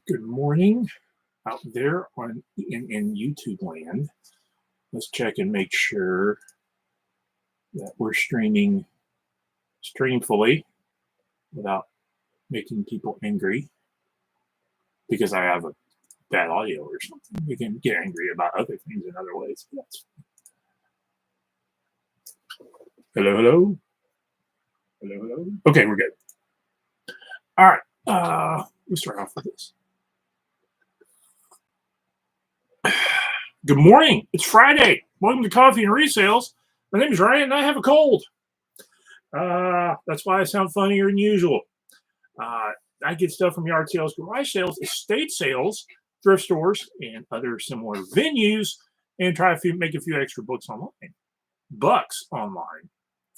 Good morning out there in YouTube land. Let's check and make sure that we're streamfully without making people angry because I have a bad audio or something. We can get angry about other things in other ways. Hello, hello. Hello, hello. Okay, we're good. All right. We'll start off with this. Good morning. It's Friday. Welcome to Coffee and Resales. My name is Ryan and I have a cold. That's why I sound funnier than usual. I get stuff from yard sales, garage sales, estate sales, thrift stores, and other similar venues, and try to make a few extra bucks online. Bucks online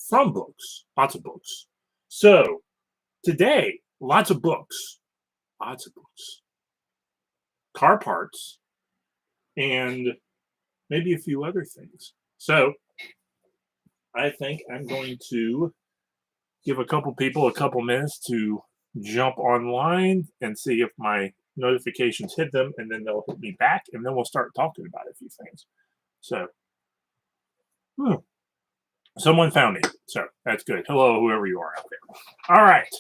from books. Lots of books. So today, lots of books. Lots of books. Car parts. And maybe a few other things. So I think I'm going to give a couple people a couple minutes to jump online and see if my notifications hit them, and then they'll hit me back, and then we'll start talking about a few things. So someone found me, so that's good. Hello, whoever you are out there. All right.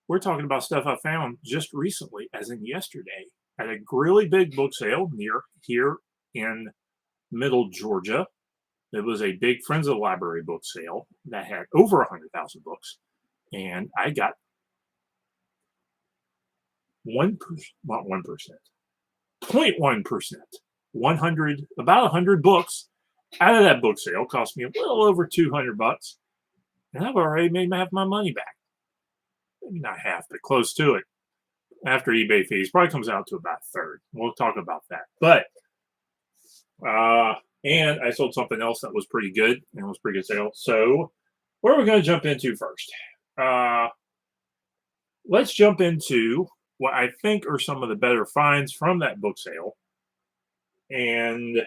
We're talking about stuff I found just recently, as in yesterday, at a really big book sale near here in Middle Georgia. It was a big Friends of the Library book sale that had over 100,000 books, and I got 1%, not 1%, 0.1%, 100, about 100 books out of that book sale. Cost me a little over $200, and I've already made half my money back. Maybe not half, but close to it. After eBay fees, probably comes out to about a third. We'll talk about that. But and I sold something else that was pretty good, and it was a pretty good sale. So where are we going to jump into first? Let's jump into what I think are some of the better finds from that book sale. And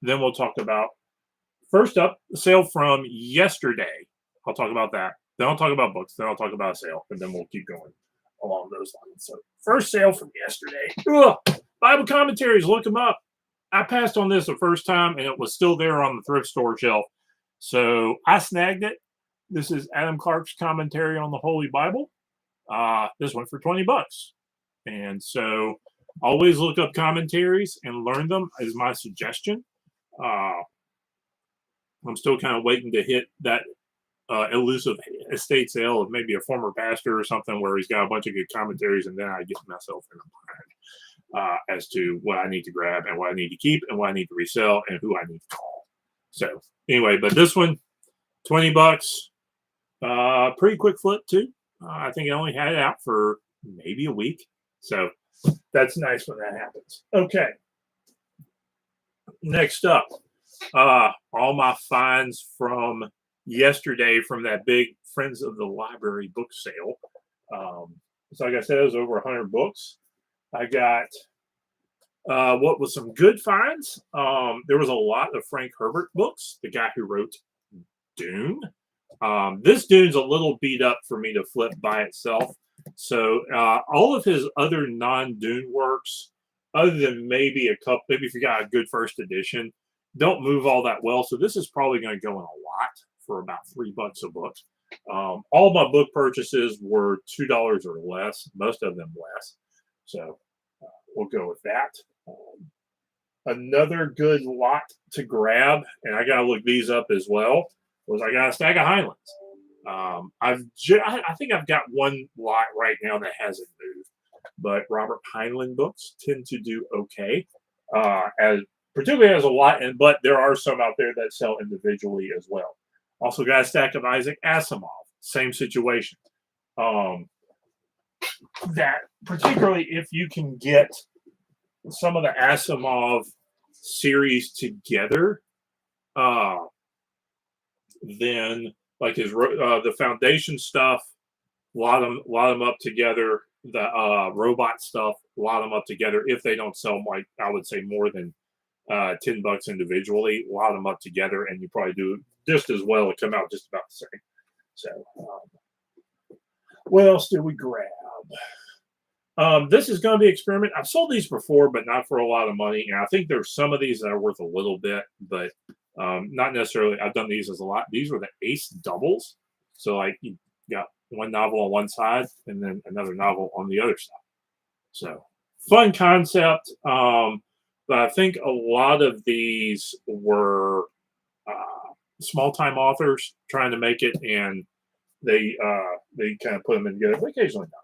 then we'll talk about, first up, the sale from yesterday. I'll talk about that. Then I'll talk about books. Then I'll talk about a sale. And then we'll keep going along those lines. So first sale from yesterday. Bible commentaries, look them up. I passed on this the first time, and it was still there on the thrift store shelf. So I snagged it. This is Adam Clark's commentary on the Holy Bible. This went for $20. And so always look up commentaries and learn them is my suggestion. I'm still kind of waiting to hit that elusive estate sale of maybe a former pastor or something where he's got a bunch of good commentaries, and then I get myself in a bind as to what I need to grab and what I need to keep and what I need to resell and who I need to call. So anyway, but this one, $20, pretty quick flip too. I think I only had it out for maybe a week. So that's nice when that happens. Okay. Next up, all my finds from yesterday from that big Friends of the Library book sale. So like I said, it was over 100 books. I got what was some good finds. There was a lot of Frank Herbert books, the guy who wrote Dune. This Dune's a little beat up for me to flip by itself. So all of his other non-Dune works, other than maybe a couple, maybe if you got a good first edition, don't move all that well. So this is probably going to go in a lot for about $3 a book. All my book purchases were $2 or less, most of them less. So we'll go with that. Another good lot to grab, and I got to look these up as well, was I got a stack of Highlands. I think I've got one lot right now that hasn't moved, but Robert Heinlein books tend to do okay, particularly as a lot, but there are some out there that sell individually as well. Also got a stack of Isaac Asimov, same situation. That particularly if you can get some of the Asimov series together, then like his the Foundation stuff, lot them up together. The robot stuff, lot them up together. If they don't sell, like I would say more than $10 individually, lot them up together, and you probably do just as well. It come out just about the same. So What else did we grab? This is going to be an experiment. I've sold these before, but not for a lot of money. And I think there's some of these that are worth a little bit, but not necessarily. I've done these as a lot. These were the Ace doubles. So like you got one novel on one side and then another novel on the other side. So fun concept. But I think a lot of these were small time authors trying to make it, and they kind of put them in together. But occasionally not.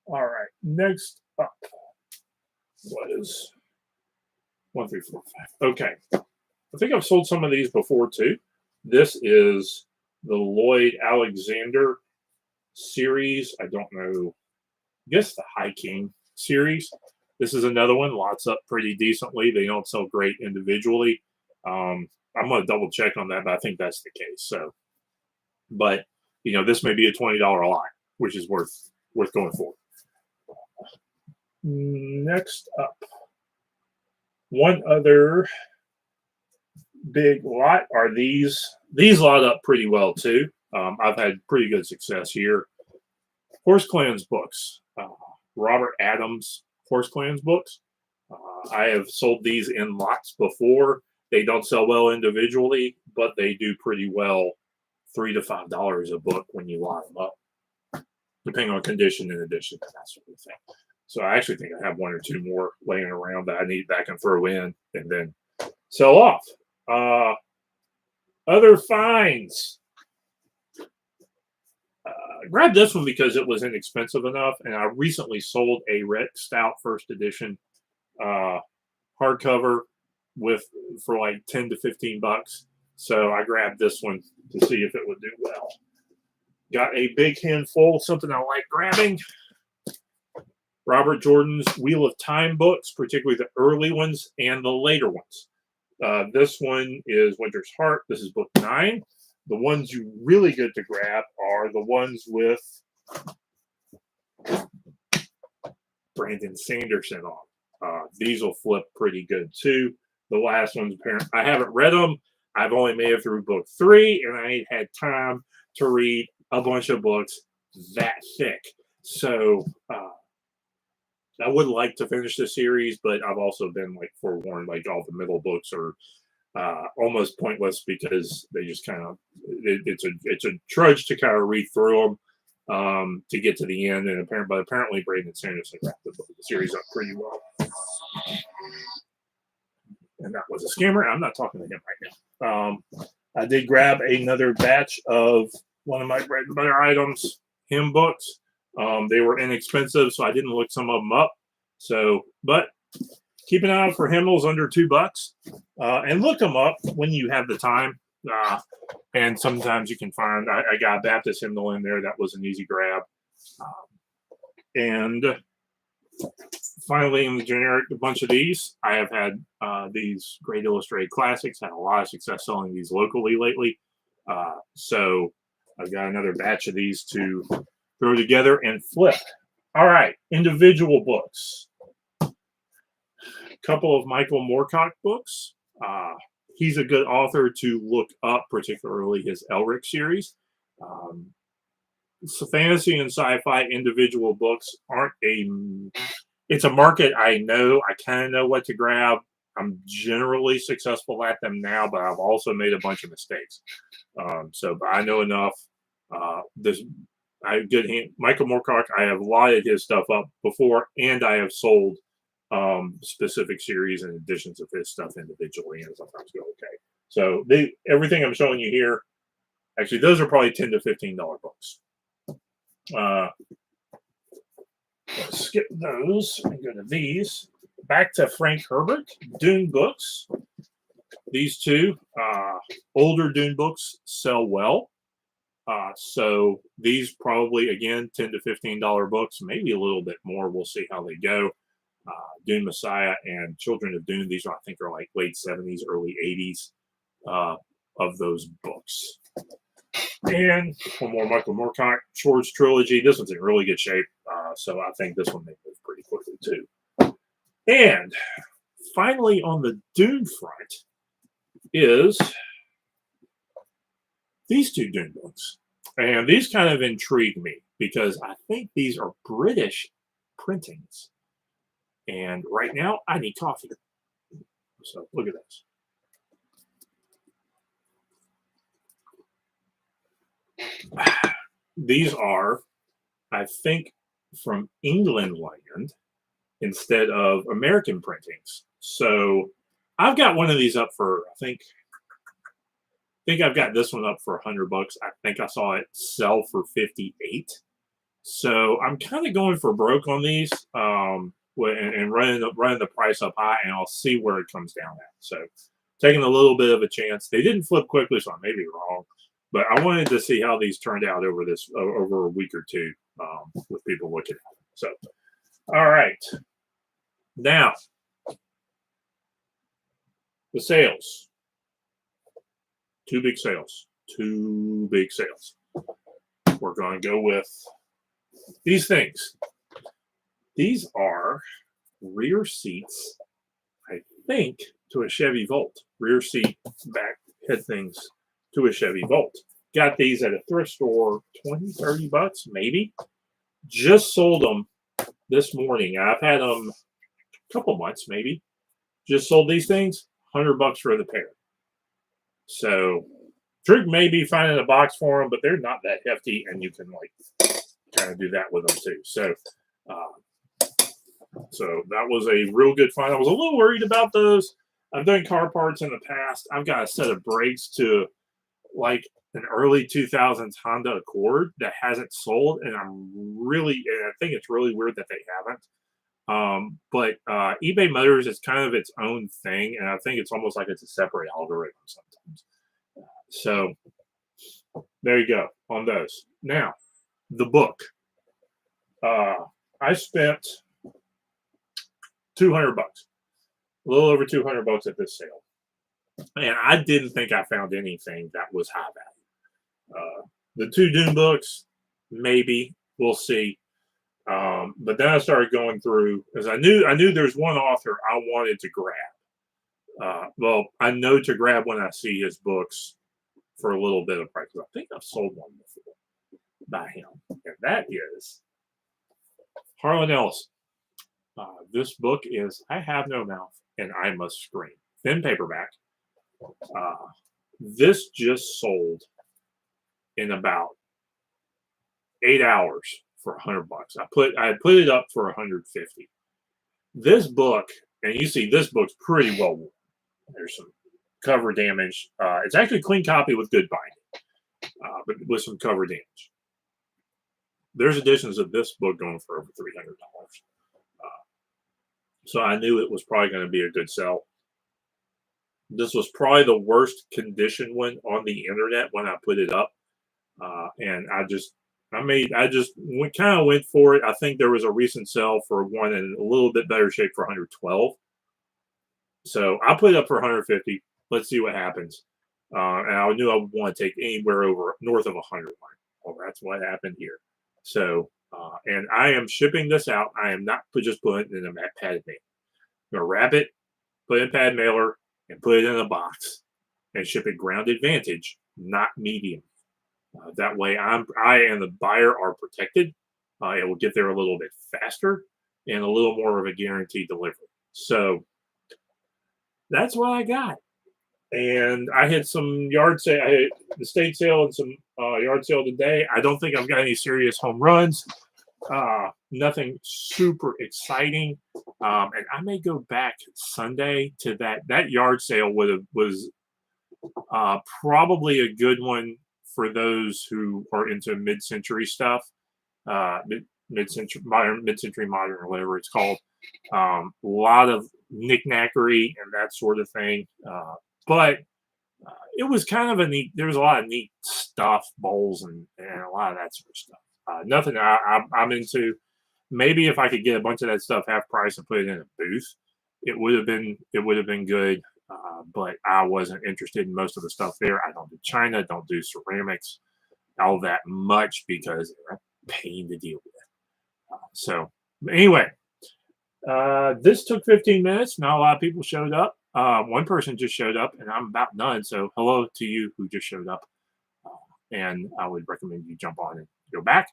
All right, next up was 1, 3, 4, 5. Okay, I think I've sold some of these before too. This is the Lloyd Alexander series. I don't know. I guess the High King series. This is another one. Lots up pretty decently. They don't sell great individually. I'm going to double check on that, but I think that's the case. So, but you know, this may be a $20 line, which is worth going for. Next up, one other big lot are these. These lot up pretty well too. I've had pretty good success here. Horse Clans books. Robert Adams Horse Clans books. I have sold these in lots before. They don't sell well individually, but they do pretty well, $3 to $5 a book when you line them up, depending on condition and edition and that sort of thing. So I actually think I have 1 or 2 more laying around that I need back and throw in and then sell off. Other finds. I grabbed this one because it was inexpensive enough, and I recently sold a Red Stout first edition hardcover for like 10 to 15 bucks. So I grabbed this one to see if it would do well. Got a big handful, something I like grabbing. Robert Jordan's Wheel of Time books, particularly the early ones and the later ones. This one is Winter's Heart. This is book 9. The ones you really get to grab are the ones with Brandon Sanderson on. These will flip pretty good too. The last one's apparent. I haven't read them. I've only made it through book 3, and I ain't had time to read a bunch of books that thick. So I would like to finish the series, but I've also been like forewarned, like all the middle books are almost pointless because they just kind of it's a trudge to kind of read through them to get to the end. And apparently Brandon Sanderson wrapped the series up pretty well. And that was a scammer. I'm not talking to him right now. I did grab another batch of one of my bread and butter items, hymn books. They were inexpensive, so I didn't look some of them up. So, but keep an eye out for hymnals under $2, and look them up when you have the time. And sometimes you can find. I got a Baptist hymnal in there. That was an easy grab. And finally, in the generic, a bunch of these. I have had these Great Illustrated Classics. Had a lot of success selling these locally lately. So I've got another batch of these to throw together and flip. All right, individual books. A couple of Michael Moorcock books. He's a good author to look up, particularly his Elric series. So fantasy and sci-fi individual books aren't it's a market I know. I kind of know what to grab. I'm generally successful at them now, but I've also made a bunch of mistakes. But I know enough. Michael Moorcock, I have lighted his stuff up before, and I have sold specific series and editions of his stuff individually, and sometimes go okay. So everything I'm showing you here, actually, those are probably $10 to $15 books. Let's skip those and go to these. Back to Frank Herbert, Dune books. These two older Dune books sell well. So these probably, again, $10 to $15 books, maybe a little bit more. We'll see how they go. Dune Messiah and Children of Dune, these I think are like late 70s, early 80s of those books. And one more Michael Moorcock, Shorts Trilogy. This one's in really good shape, so I think this one may move pretty quickly too. And finally, on the Dune front is these two Dune books. And these kind of intrigue me because I think these are British printings. And right now, I need coffee. So look at this. These are, I think, from England land instead of American printings. So I've got one of these up for, I think I've got this one up for $100. I think I saw it sell for 58. So I'm kind of going for broke on these, and running the price up high, and I'll see where it comes down at. So taking a little bit of a chance. They didn't flip quickly, so I may be wrong, but I wanted to see how these turned out over a week or two, with people looking at them. So, all right, now the sales. Two big sales. Two big sales. We're going to go with these things. These are rear seats, I think, to a Chevy Volt. Rear seat, back head things to a Chevy Volt. Got these at a thrift store, 20, 30 bucks, maybe. Just sold them this morning. I've had them a couple months, maybe. Just sold these things, $100 for the pair. So, trick may be finding a box for them, but they're not that hefty, and you can kind of do that with them too. So that was a real good find. I was a little worried about those. I've done car parts in the past. I've got a set of brakes to an early 2000s Honda Accord that hasn't sold, and I think it's really weird that they haven't. But eBay Motors is kind of its own thing, and I think it's almost like it's a separate algorithm sometimes. So there you go on those. Now, the book. I spent $200, a little over $200 at this sale, and I didn't think I found anything that was high value. The two Dune books, maybe we'll see. But then I started going through, because I knew there's one author I wanted to grab. Well, I know to grab when I see his books for a little bit of price. I think I've sold one before by him, and that is Harlan Ellison. This book is I Have No Mouth and I Must Scream. Thin paperback. This just sold in about 8 hours for $100. I put it up for 150. This book, and you see this book's pretty well worn. There's some cover damage. It's actually a clean copy with good binding, but with some cover damage. There's editions of this book going for over $300. So I knew it was probably going to be a good sell. This was probably the worst condition one on the internet when I put it up, and I just kind of went for it. I think there was a recent sell for one in a little bit better shape for 112. So I put it up for 150. Let's see what happens. And I knew I would want to take anywhere over north of 100. Well, that's what happened here. So, and I am shipping this out. I am not just putting it in a padded mailer. I'm going to wrap it, put it in pad mailer, and put it in a box and ship it ground advantage, not medium. That way I and the buyer are protected. It will get there a little bit faster and a little more of a guaranteed delivery. So that's what I got. And I had some yard sale. I had the state sale and some yard sale today. I don't think I've got any serious home runs. Nothing super exciting. And I may go back Sunday to that yard sale was probably a good one for those who are into mid-century stuff, mid-century modern, or whatever it's called. A lot of knick-knackery and that sort of thing. But it was kind of a neat. There was a lot of neat stuff, bowls and a lot of that sort of stuff. Nothing I'm into. Maybe if I could get a bunch of that stuff half price and put it in a booth, it would have been good. But I wasn't interested in most of the stuff there. I don't do China, don't do ceramics, all that much because they're a pain to deal with. So anyway, this took 15 minutes. Not a lot of people showed up. One person just showed up, and I'm about done. So hello to you who just showed up. And I would recommend you jump on and go back.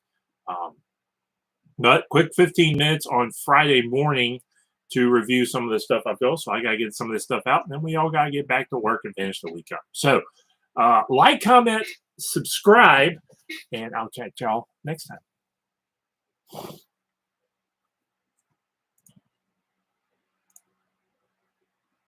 But quick 15 minutes on Friday morning to review some of the stuff I built. So I got to get some of this stuff out, and then we all got to get back to work and finish the week up. So like, comment, subscribe, and I'll catch y'all next time.